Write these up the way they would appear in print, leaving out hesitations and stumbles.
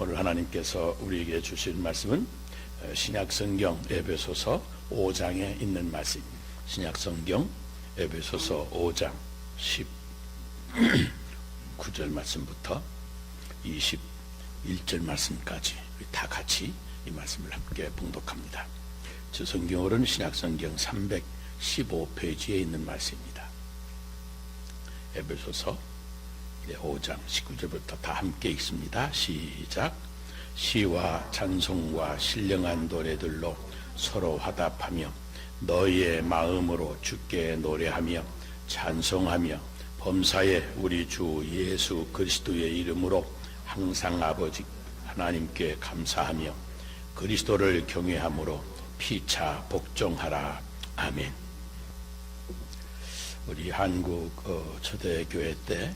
오늘 하나님께서 우리에게 주실 말씀은 신약성경 에베소서 5장에 있는 말씀. 신약성경 에베소서 5장 19절 말씀부터 21절 말씀까지 다 같이 이 말씀을 함께 봉독합니다. 저 성경으로는 신약성경 315페이지에 있는 말씀입니다. 에베소서 5장 19절부터 다 함께 읽습니다. 시작. 시와 찬송과 신령한 노래들로 서로 화답하며 너희의 마음으로 주께 노래하며 찬송하며 범사에 우리 주 예수 그리스도의 이름으로 항상 아버지 하나님께 감사하며 그리스도를 경외함으로 피차 복종하라. 아멘. 우리 한국 초대교회 때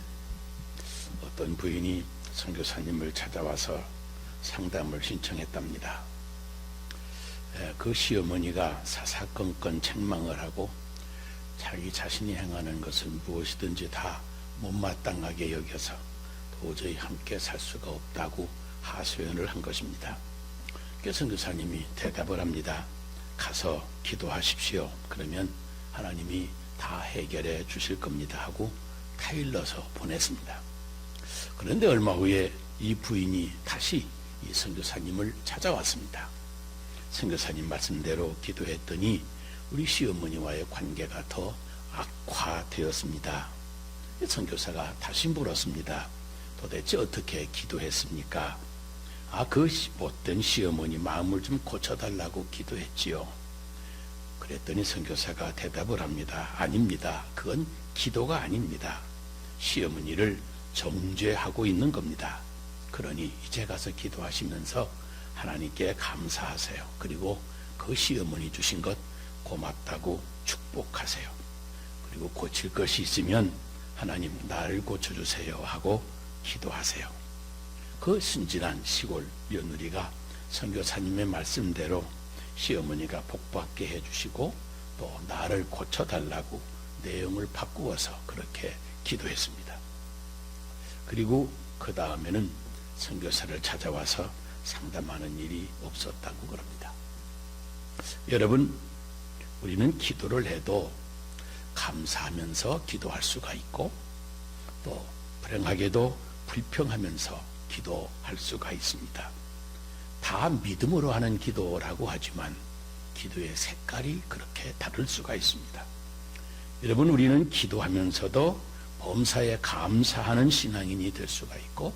어떤 부인이 선교사님을 찾아와서 상담을 신청했답니다. 그 시어머니가 사사건건 책망을 하고 자기 자신이 행하는 것은 무엇이든지 다 못마땅하게 여겨서 도저히 함께 살 수가 없다고 하소연을 한 것입니다. 그래서 선교사님이 대답을 합니다. 가서 기도하십시오. 그러면 하나님이 다 해결해 주실 겁니다 하고 타일러서 보냈습니다. 그런데 얼마 후에 이 부인이 다시 이 선교사님을 찾아왔습니다. 선교사님 말씀대로 기도했더니 우리 시어머니와의 관계가 더 악화되었습니다. 선교사가 다시 물었습니다. 도대체 어떻게 기도했습니까? 그 못된 시어머니 마음을 좀 고쳐달라고 기도했지요. 그랬더니 선교사가 대답을 합니다. 아닙니다. 그건 기도가 아닙니다. 시어머니를 정죄하고 있는 겁니다. 그러니 이제 가서 기도하시면서 하나님께 감사하세요. 그리고 그 시어머니 주신 것 고맙다고 축복하세요. 그리고 고칠 것이 있으면 하나님 나를 고쳐주세요 하고 기도하세요. 그 순진한 시골 며느리가 선교사님의 말씀대로 시어머니가 복받게 해주시고 또 나를 고쳐달라고 내용을 바꾸어서 그렇게 기도했습니다. 그리고 그 다음에는 선교사를 찾아와서 상담하는 일이 없었다고 그럽니다. 여러분, 우리는 기도를 해도 감사하면서 기도할 수가 있고 또 불행하게도 불평하면서 기도할 수가 있습니다. 다 믿음으로 하는 기도라고 하지만 기도의 색깔이 그렇게 다를 수가 있습니다. 여러분, 우리는 기도하면서도 범사에 감사하는 신앙인이 될 수가 있고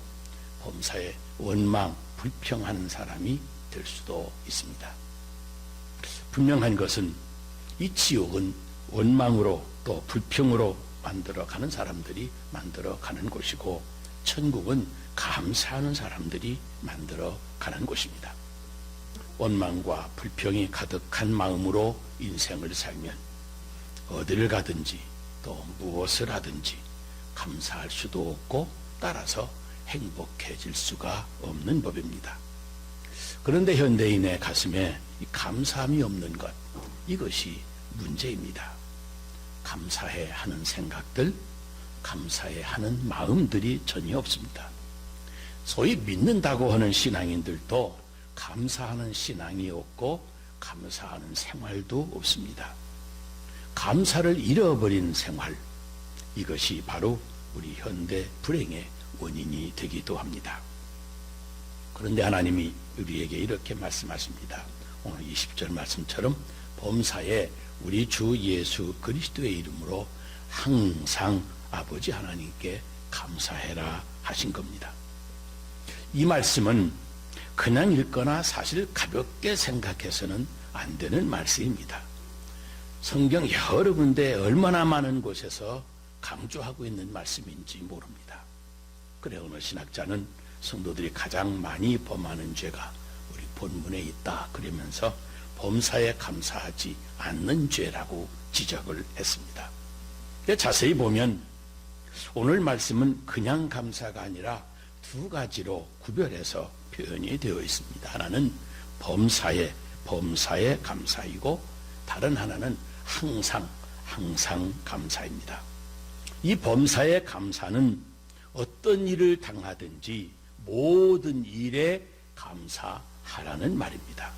범사에 원망, 불평하는 사람이 될 수도 있습니다. 분명한 것은 이 지옥은 원망으로 또 불평으로 만들어가는 사람들이 만들어가는 곳이고 천국은 감사하는 사람들이 만들어가는 곳입니다. 원망과 불평이 가득한 마음으로 인생을 살면 어디를 가든지 또 무엇을 하든지 감사할 수도 없고 따라서 행복해질 수가 없는 법입니다. 그런데 현대인의 가슴에 이 감사함이 없는 것, 이것이 문제입니다. 감사해 하는 생각들, 감사해 하는 마음들이 전혀 없습니다. 소위 믿는다고 하는 신앙인들도 감사하는 신앙이 없고 감사하는 생활도 없습니다. 감사를 잃어버린 생활, 이것이 바로 우리 현대 불행의 원인이 되기도 합니다. 그런데 하나님이 우리에게 이렇게 말씀하십니다. 오늘 20절 말씀처럼 범사에 우리 주 예수 그리스도의 이름으로 항상 아버지 하나님께 감사해라 하신 겁니다. 이 말씀은 그냥 읽거나 사실 가볍게 생각해서는 안 되는 말씀입니다. 성경 여러 군데 얼마나 많은 곳에서 강조하고 있는 말씀인지 모릅니다. 그래 어느 신학자는 성도들이 가장 많이 범하는 죄가 우리 본문에 있다 그러면서 범사에 감사하지 않는 죄라고 지적을 했습니다. 자세히 보면 오늘 말씀은 그냥 감사가 아니라 두 가지로 구별해서 표현이 되어 있습니다. 하나는 범사에 감사이고 다른 하나는 항상 감사입니다. 이 범사에 감사는 어떤 일을 당하든지 모든 일에 감사하라는 말입니다.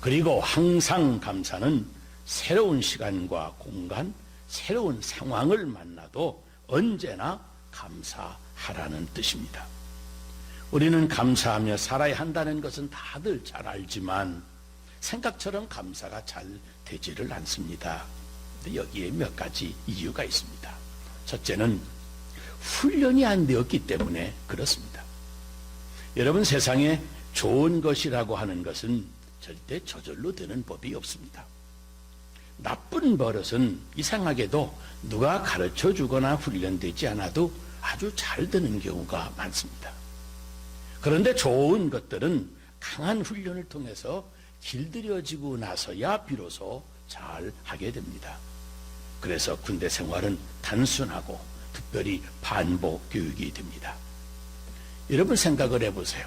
그리고 항상 감사는 새로운 시간과 공간, 새로운 상황을 만나도 언제나 감사하라는 뜻입니다. 우리는 감사하며 살아야 한다는 것은 다들 잘 알지만 생각처럼 감사가 잘 되지를 않습니다. 여기에 몇 가지 이유가 있습니다. 첫째는 훈련이 안 되었기 때문에 그렇습니다. 여러분, 세상에 좋은 것이라고 하는 것은 절대 저절로 되는 법이 없습니다. 나쁜 버릇은 이상하게도 누가 가르쳐 주거나 훈련되지 않아도 아주 잘 되는 경우가 많습니다. 그런데 좋은 것들은 강한 훈련을 통해서 길들여지고 나서야 비로소 잘 하게 됩니다. 그래서 군대 생활은 단순하고 특별히 반복 교육이 됩니다. 여러분, 생각을 해보세요.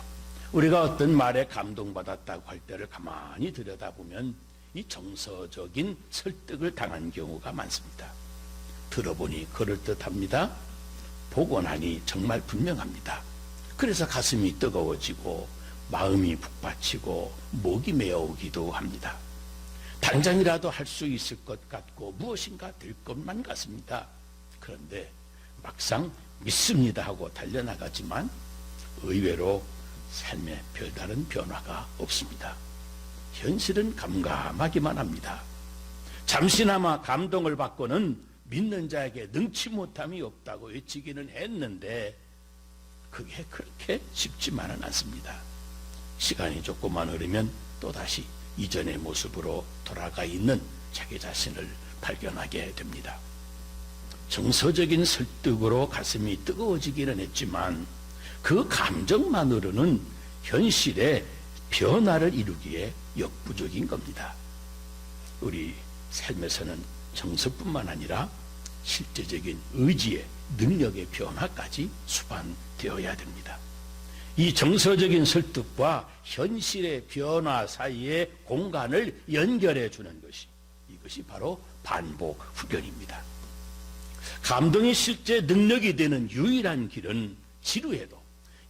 우리가 어떤 말에 감동받았다고 할 때를 가만히 들여다보면 이 정서적인 설득을 당한 경우가 많습니다. 들어보니 그럴듯합니다. 보고 나니 정말 분명합니다. 그래서 가슴이 뜨거워지고 마음이 북받치고 목이 메어오기도 합니다. 당장이라도 할 수 있을 것 같고 무엇인가 될 것만 같습니다. 그런데 막상 믿습니다 하고 달려나가지만 의외로 삶에 별다른 변화가 없습니다. 현실은 감감하기만 합니다. 잠시나마 감동을 받고는 믿는 자에게 능치 못함이 없다고 외치기는 했는데 그게 그렇게 쉽지만은 않습니다. 시간이 조금만 흐르면 또다시 이전의 모습으로 돌아가 있는 자기 자신을 발견하게 됩니다. 정서적인 설득으로 가슴이 뜨거워지기는 했지만 그 감정만으로는 현실에 변화를 이루기에 역부족인 겁니다. 우리 삶에서는 정서뿐만 아니라 실제적인 의지의 능력의 변화까지 수반되어야 됩니다. 이 정서적인 설득과 현실의 변화 사이의 공간을 연결해 주는 것이, 이것이 바로 반복 훈련입니다. 감동이 실제 능력이 되는 유일한 길은 지루해도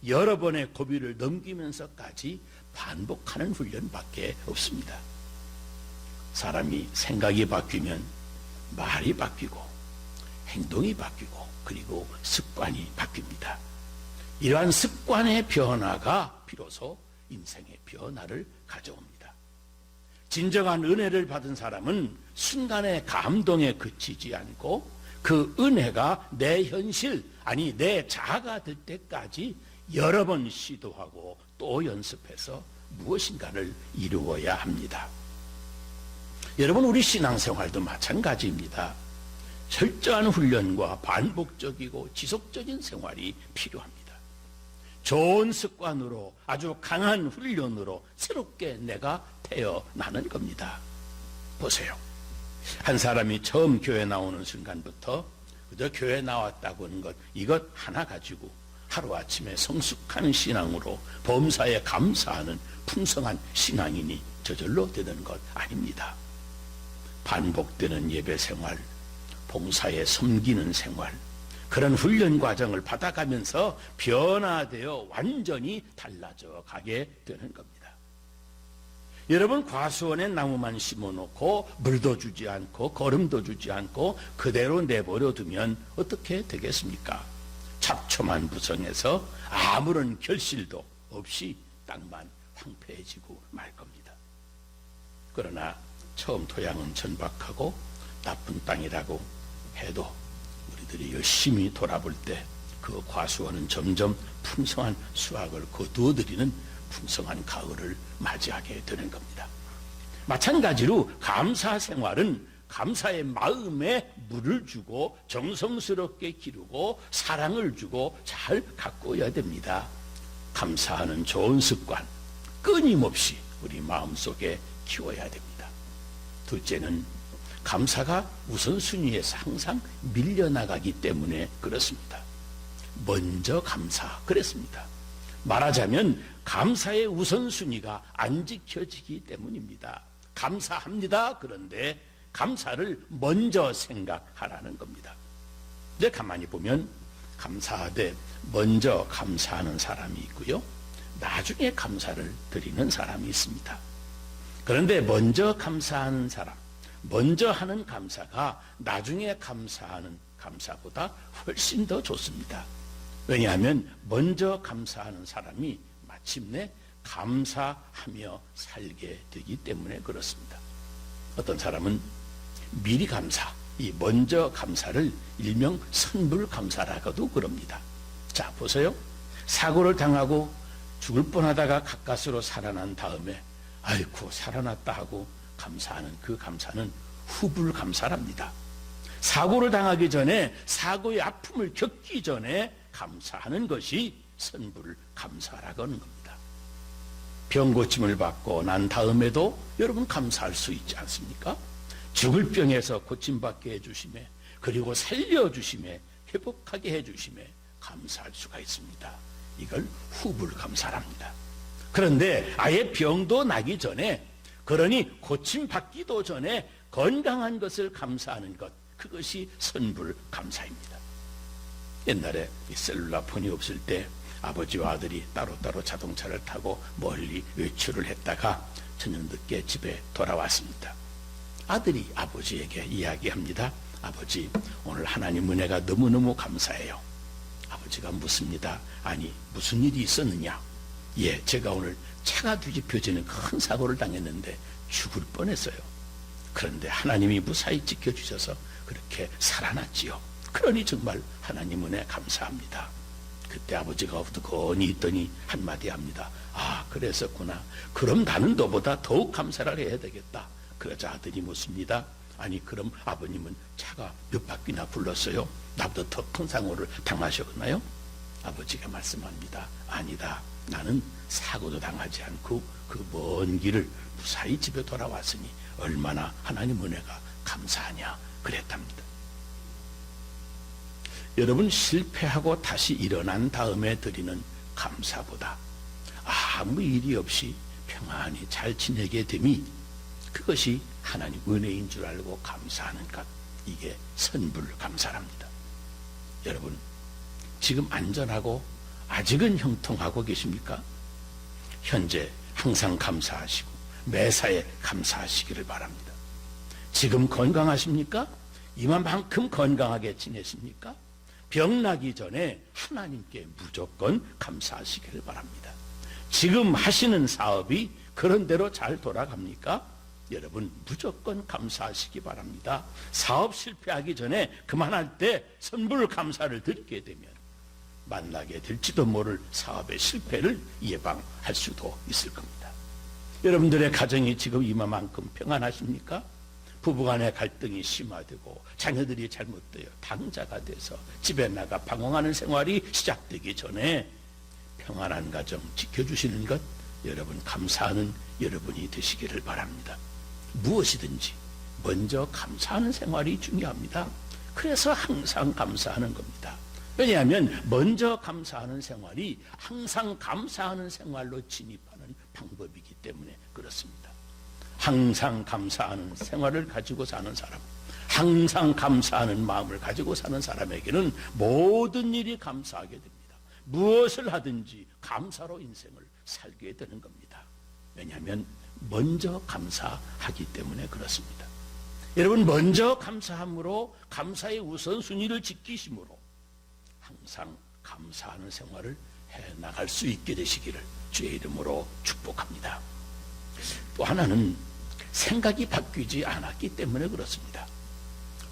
여러 번의 고비를 넘기면서까지 반복하는 훈련밖에 없습니다. 사람이 생각이 바뀌면 말이 바뀌고 행동이 바뀌고 그리고 습관이 바뀝니다. 이러한 습관의 변화가 비로소 인생의 변화를 가져옵니다. 진정한 은혜를 받은 사람은 순간의 감동에 그치지 않고 그 은혜가 내 현실, 아니 내 자아가 될 때까지 여러 번 시도하고 또 연습해서 무엇인가를 이루어야 합니다. 여러분, 우리 신앙생활도 마찬가지입니다. 철저한 훈련과 반복적이고 지속적인 생활이 필요합니다. 좋은 습관으로, 아주 강한 훈련으로 새롭게 내가 태어나는 겁니다. 보세요. 한 사람이 처음 교회 나오는 순간부터 그저 교회 나왔다고 하는 것, 이것 하나 가지고 하루아침에 성숙한 신앙으로 범사에 감사하는 풍성한 신앙인이 저절로 되는 것 아닙니다. 반복되는 예배 생활, 봉사에 섬기는 생활, 그런 훈련 과정을 받아가면서 변화되어 완전히 달라져 가게 되는 겁니다. 여러분, 과수원에 나무만 심어놓고 물도 주지 않고 거름도 주지 않고 그대로 내버려 두면 어떻게 되겠습니까? 잡초만 부성해서 아무런 결실도 없이 땅만 황폐해지고 말 겁니다. 그러나 처음 토양은 천박하고 나쁜 땅이라고 해도 우리들이 열심히 돌아볼 때 그 과수원은 점점 풍성한 수확을 거두어들이는 풍성한 가을을 맞이하게 되는 겁니다. 마찬가지로 감사 생활은 감사의 마음에 물을 주고 정성스럽게 기르고 사랑을 주고 잘 가꿔야 됩니다. 감사하는 좋은 습관 끊임없이 우리 마음속에 키워야 됩니다. 둘째는 감사가 우선순위에서 항상 밀려나가기 때문에 그렇습니다. 먼저 감사, 그랬습니다. 말하자면 감사의 우선순위가 안 지켜지기 때문입니다. 감사합니다. 그런데 감사를 먼저 생각하라는 겁니다. 이제 가만히 보면 감사하되 먼저 감사하는 사람이 있고요. 나중에 감사를 드리는 사람이 있습니다. 그런데 먼저 감사하는 사람, 먼저 하는 감사가 나중에 감사하는 감사보다 훨씬 더 좋습니다. 왜냐하면 먼저 감사하는 사람이 마침내 감사하며 살게 되기 때문에 그렇습니다. 어떤 사람은 미리 감사, 이 먼저 감사를 일명 선불감사라고도 그럽니다. 자, 보세요. 사고를 당하고 죽을 뻔하다가 가까스로 살아난 다음에 아이고 살아났다 하고 감사하는 그 감사는 후불감사랍니다. 사고를 당하기 전에 사고의 아픔을 겪기 전에 감사하는 것이 선불감사라고 하는 겁니다. 병 고침을 받고 난 다음에도 여러분 감사할 수 있지 않습니까? 죽을 병에서 고침받게 해주심에, 그리고 살려주심에, 회복하게 해주심에 감사할 수가 있습니다. 이걸 후불감사랍니다. 그런데 아예 병도 나기 전에, 그러니 고침받기도 전에 건강한 것을 감사하는 것, 그것이 선불감사입니다. 옛날에 이 셀룰라폰이 없을 때 아버지와 아들이 따로따로 자동차를 타고 멀리 외출을 했다가 저녁 늦게 집에 돌아왔습니다. 아들이 아버지에게 이야기합니다. 아버지, 오늘 하나님 은혜가 너무너무 감사해요. 아버지가 묻습니다. 아니, 무슨 일이 있었느냐? 예, 제가 오늘 차가 뒤집혀지는 큰 사고를 당했는데 죽을 뻔했어요. 그런데 하나님이 무사히 지켜주셔서 그렇게 살아났지요. 그러니 정말 하나님 은혜 감사합니다. 그때 아버지가 어두건히 있더니 한마디 합니다. 아, 그랬었구나. 그럼 나는 너보다 더욱 감사를 해야 되겠다. 그러자 아들이 묻습니다. 아니, 그럼 아버님은 차가 몇 바퀴나 굴렀어요? 나보다 더 큰 사고를 당하셨나요? 아버지가 말씀합니다. 아니다. 나는 사고도 당하지 않고 그 먼 길을 무사히 집에 돌아왔으니 얼마나 하나님 은혜가 감사하냐 그랬답니다. 여러분, 실패하고 다시 일어난 다음에 드리는 감사보다 아무 일이 없이 평안히 잘 지내게 됨이, 그것이 하나님 은혜인 줄 알고 감사하는 것, 이게 선불감사랍니다. 여러분, 지금 안전하고 아직은 형통하고 계십니까? 현재 항상 감사하시고 매사에 감사하시기를 바랍니다. 지금 건강하십니까? 이만큼 건강하게 지내십니까? 병나기 전에 하나님께 무조건 감사하시기를 바랍니다. 지금 하시는 사업이 그런대로 잘 돌아갑니까? 여러분, 무조건 감사하시기 바랍니다. 사업 실패하기 전에 그만할 때 선불감사를 드리게 되면 만나게 될지도 모를 사업의 실패를 예방할 수도 있을 겁니다. 여러분들의 가정이 지금 이만큼 평안하십니까? 부부간의 갈등이 심화되고 자녀들이 잘못되어 당자가 돼서 집에 나가 방황하는 생활이 시작되기 전에 평안한 가정 지켜주시는 것, 여러분 감사하는 여러분이 되시기를 바랍니다. 무엇이든지 먼저 감사하는 생활이 중요합니다. 그래서 항상 감사하는 겁니다. 왜냐하면 먼저 감사하는 생활이 항상 감사하는 생활로 진입하는 방법이기 때문에 그렇습니다. 항상 감사하는 생활을 가지고 사는 사람, 항상 감사하는 마음을 가지고 사는 사람에게는 모든 일이 감사하게 됩니다. 무엇을 하든지 감사로 인생을 살게 되는 겁니다. 왜냐하면 먼저 감사하기 때문에 그렇습니다. 여러분, 먼저 감사함으로, 감사의 우선순위를 지키심으로 항상 감사하는 생활을 해나갈 수 있게 되시기를 주의 이름으로 축복합니다. 또 하나는 생각이 바뀌지 않았기 때문에 그렇습니다.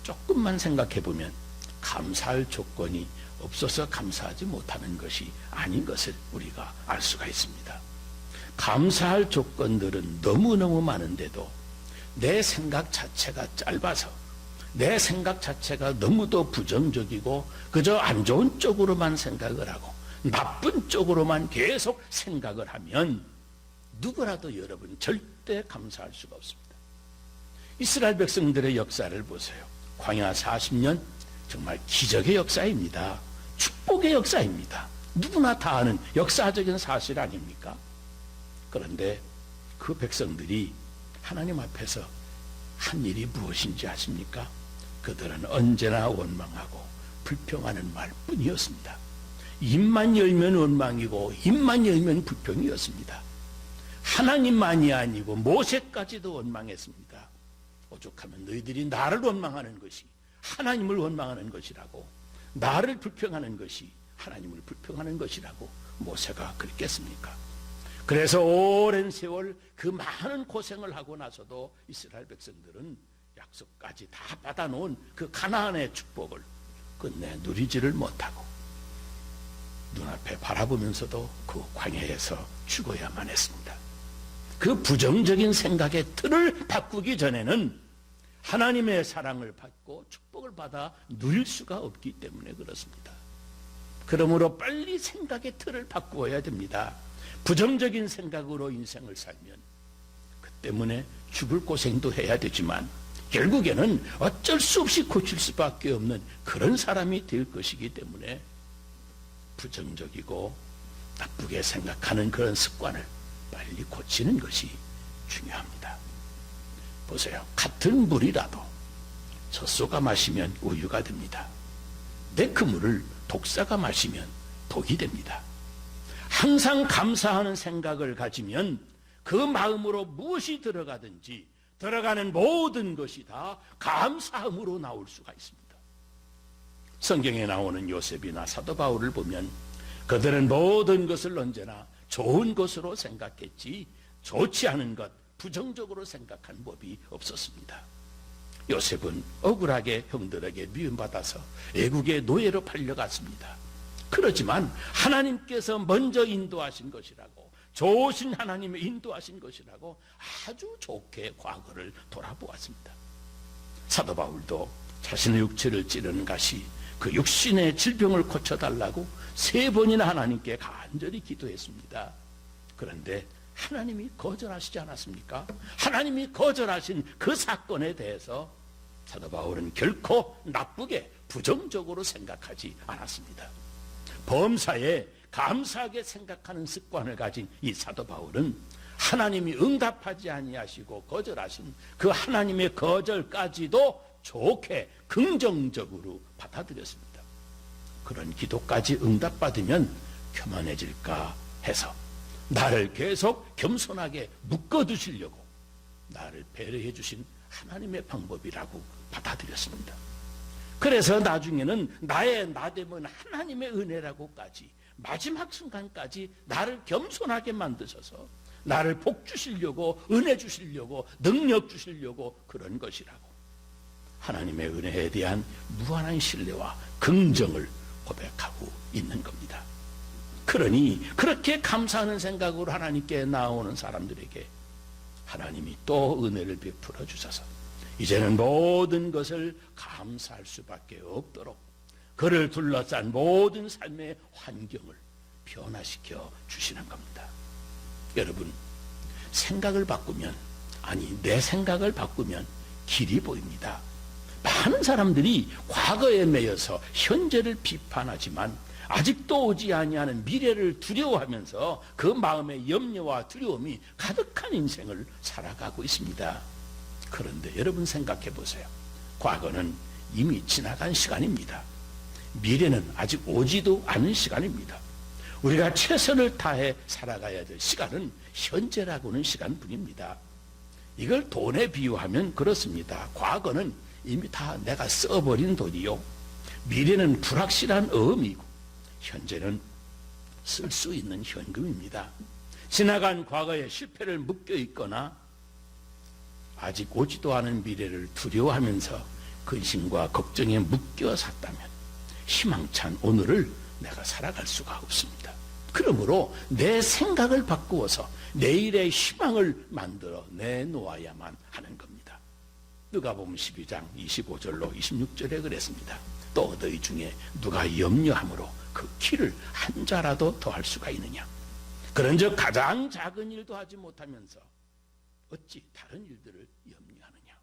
조금만 생각해 보면 감사할 조건이 없어서 감사하지 못하는 것이 아닌 것을 우리가 알 수가 있습니다. 감사할 조건들은 너무너무 많은데도 내 생각 자체가 짧아서, 내 생각 자체가 너무도 부정적이고 그저 안 좋은 쪽으로만 생각을 하고 나쁜 쪽으로만 계속 생각을 하면 누구라도 여러분 절대 감사할 수가 없습니다. 이스라엘 백성들의 역사를 보세요. 광야 40년 정말 기적의 역사입니다. 축복의 역사입니다. 누구나 다 아는 역사적인 사실 아닙니까? 그런데 그 백성들이 하나님 앞에서 한 일이 무엇인지 아십니까? 그들은 언제나 원망하고 불평하는 말뿐이었습니다. 입만 열면 원망이고 입만 열면 불평이었습니다. 하나님만이 아니고 모세까지도 원망했습니다. 오죽하면 너희들이 나를 원망하는 것이 하나님을 원망하는 것이라고, 나를 불평하는 것이 하나님을 불평하는 것이라고 모세가 그랬겠습니까? 그래서 오랜 세월 그 많은 고생을 하고 나서도 이스라엘 백성들은 약속까지 다 받아놓은 그 가나안의 축복을 끝내 누리지를 못하고 눈앞에 바라보면서도 그 광야에서 죽어야만 했습니다. 그 부정적인 생각의 틀을 바꾸기 전에는 하나님의 사랑을 받고 축복을 받아 누릴 수가 없기 때문에 그렇습니다. 그러므로 빨리 생각의 틀을 바꾸어야 됩니다. 부정적인 생각으로 인생을 살면 그 때문에 죽을 고생도 해야 되지만 결국에는 어쩔 수 없이 고칠 수밖에 없는 그런 사람이 될 것이기 때문에 부정적이고 나쁘게 생각하는 그런 습관을 빨리 고치는 것이 중요합니다. 보세요. 같은 물이라도 젖소가 마시면 우유가 됩니다. 내 그 물을 독사가 마시면 독이 됩니다. 항상 감사하는 생각을 가지면 그 마음으로 무엇이 들어가든지 들어가는 모든 것이 다 감사함으로 나올 수가 있습니다. 성경에 나오는 요셉이나 사도 바울을 보면 그들은 모든 것을 언제나 좋은 것으로 생각했지 좋지 않은 것, 부정적으로 생각한 법이 없었습니다. 요셉은 억울하게 형들에게 미움받아서 애국의 노예로 팔려갔습니다. 그렇지만 하나님께서 먼저 인도하신 것이라고, 좋으신 하나님의 인도하신 것이라고 아주 좋게 과거를 돌아보았습니다. 사도 바울도 자신의 육체를 찌르는 가시, 그 육신의 질병을 고쳐달라고 3번이나 하나님께 간절히 기도했습니다. 그런데 하나님이 거절하시지 않았습니까? 하나님이 거절하신 그 사건에 대해서 사도 바울은 결코 나쁘게 부정적으로 생각하지 않았습니다. 범사에 감사하게 생각하는 습관을 가진 이 사도 바울은 하나님이 응답하지 아니하시고 거절하신 그 하나님의 거절까지도 좋게 긍정적으로 받아들였습니다. 그런 기도까지 응답받으면 교만해질까 해서 나를 계속 겸손하게 묶어두시려고 나를 배려해 주신 하나님의 방법이라고 받아들였습니다. 그래서 나중에는 나의 나됨은 하나님의 은혜라고까지 마지막 순간까지 나를 겸손하게 만드셔서 나를 복 주시려고, 은혜 주시려고, 능력 주시려고 그런 것이라고 하나님의 은혜에 대한 무한한 신뢰와 긍정을 고백하고 있는 겁니다. 그러니 그렇게 감사하는 생각으로 하나님께 나오는 사람들에게 하나님이 또 은혜를 베풀어 주셔서 이제는 모든 것을 감사할 수밖에 없도록 그를 둘러싼 모든 삶의 환경을 변화시켜 주시는 겁니다. 여러분, 생각을 바꾸면, 아니 내 생각을 바꾸면 길이 보입니다. 많은 사람들이 과거에 매여서 현재를 비판하지만 아직도 오지 아니하는 미래를 두려워하면서 그 마음의 염려와 두려움이 가득한 인생을 살아가고 있습니다. 그런데 여러분 생각해 보세요. 과거는 이미 지나간 시간입니다. 미래는 아직 오지도 않은 시간입니다. 우리가 최선을 다해 살아가야 될 시간은 현재라고는 시간뿐입니다. 이걸 돈에 비유하면 그렇습니다. 과거는 이미 다 내가 써버린 돈이요. 미래는 불확실한 어음이고 현재는 쓸 수 있는 현금입니다. 지나간 과거의 실패를 묶여 있거나 아직 오지도 않은 미래를 두려워하면서 근심과 걱정에 묶여 샀다면 희망찬 오늘을 내가 살아갈 수가 없습니다. 그러므로 내 생각을 바꾸어서 내일의 희망을 만들어 내놓아야만 하는 겁니다. 누가복음 12장 25절로 26절에 그랬습니다. 또 너희 중에 누가 염려함으로 그 키를 한 자라도 더할 수가 있느냐? 그런즉 가장 작은 일도 하지 못하면서 어찌 다른 일들을 염려하느냐?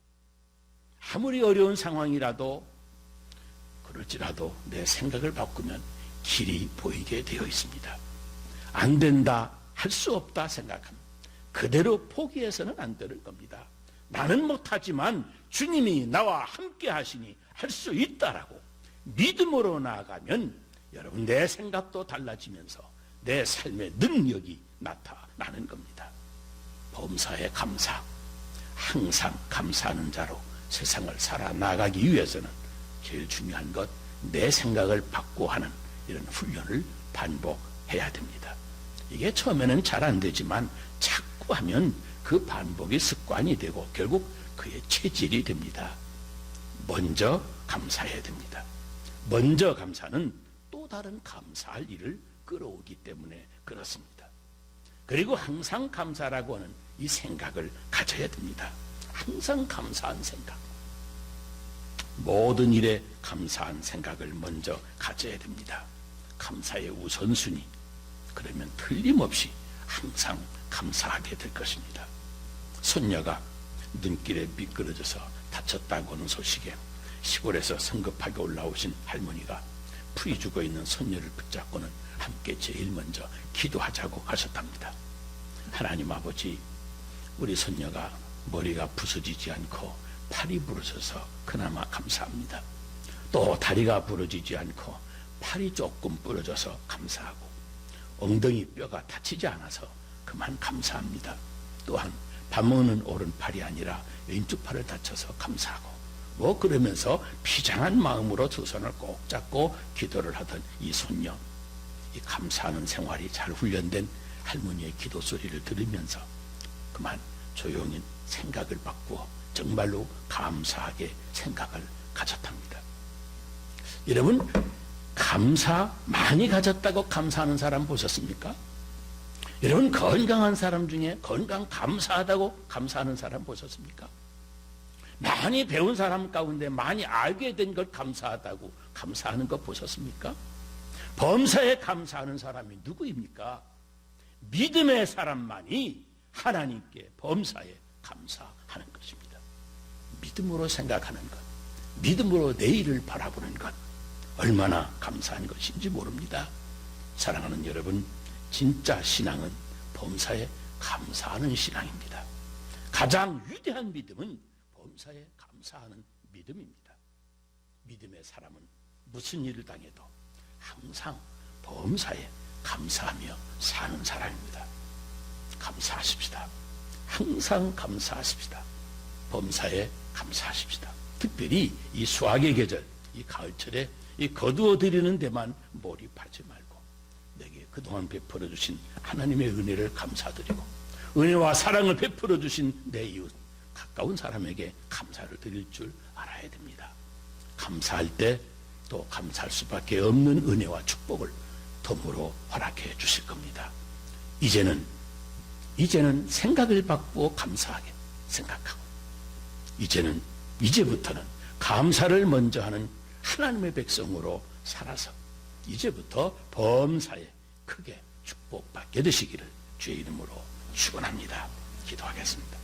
아무리 어려운 상황이라도 그럴지라도 내 생각을 바꾸면 길이 보이게 되어 있습니다. 안 된다, 할 수 없다 생각하면 그대로 포기해서는 안 되는 겁니다. 나는 못하지만 주님이 나와 함께 하시니 할 수 있다라고 믿음으로 나아가면 여러분 내 생각도 달라지면서 내 삶의 능력이 나타나는 겁니다. 범사에 감사, 항상 감사하는 자로 세상을 살아나가기 위해서는 제일 중요한 것, 내 생각을 바꾸어 하는 이런 훈련을 반복해야 됩니다. 이게 처음에는 잘 안 되지만 자꾸 하면 그 반복이 습관이 되고 결국 그의 체질이 됩니다. 먼저 감사해야 됩니다. 먼저 감사는 또 다른 감사할 일을 끌어오기 때문에 그렇습니다. 그리고 항상 감사라고 하는 이 생각을 가져야 됩니다. 항상 감사한 생각. 모든 일에 감사한 생각을 먼저 가져야 됩니다. 감사의 우선순위. 그러면 틀림없이 항상 감사하게 될 것입니다. 손녀가 눈길에 미끄러져서 다쳤다고 하는 소식에 시골에서 성급하게 올라오신 할머니가 풀이 죽어 있는 손녀를 붙잡고는 함께 제일 먼저 기도하자고 하셨답니다. 하나님 아버지, 우리 손녀가 머리가 부서지지 않고 팔이 부러져서 그나마 감사합니다. 또 다리가 부러지지 않고 팔이 조금 부러져서 감사하고 엉덩이 뼈가 다치지 않아서 그만 감사합니다. 또한 밥 먹는 오른팔이 아니라 왼쪽 팔을 다쳐서 감사하고 그러면서 비장한 마음으로 두 손을 꼭 잡고 기도를 하던 이 손녀, 이 감사하는 생활이 잘 훈련된 할머니의 기도 소리를 들으면서 그만 조용히 생각을 바꾸어 정말로 감사하게 생각을 가졌답니다. 여러분, 감사 많이 가졌다고 감사하는 사람 보셨습니까? 여러분, 건강한 사람 중에 건강 감사하다고 감사하는 사람 보셨습니까? 많이 배운 사람 가운데 많이 알게 된 것 감사하다고 감사하는 것 보셨습니까? 범사에 감사하는 사람이 누구입니까? 믿음의 사람만이 하나님께 범사에 감사하는 것입니다. 믿음으로 생각하는 것, 믿음으로 내일을 바라보는 것, 얼마나 감사한 것인지 모릅니다. 사랑하는 여러분, 진짜 신앙은 범사에 감사하는 신앙입니다. 가장 위대한 믿음은 범사에 감사하는 믿음입니다. 믿음의 사람은 무슨 일을 당해도 항상 범사에 감사하며 사는 사람입니다. 감사하십시다. 항상 감사하십시다. 범사에 감사하십시다. 특별히 이 수학의 계절, 이 가을철에 이 거두어 드리는 데만 몰입하지 말고 내게 그동안 베풀어 주신 하나님의 은혜를 감사드리고 은혜와 사랑을 베풀어 주신 내 이웃, 가까운 사람에게 감사를 드릴 줄 알아야 됩니다. 감사할 때 또 감사할 수밖에 없는 은혜와 축복을 덤으로 허락해 주실 겁니다. 이제는 생각을 바꾸어 감사하게 생각하고 이제부터는 감사를 먼저 하는 하나님의 백성으로 살아서 이제부터 범사에 크게 축복받게 되시기를 주의 이름으로 축원합니다. 기도하겠습니다.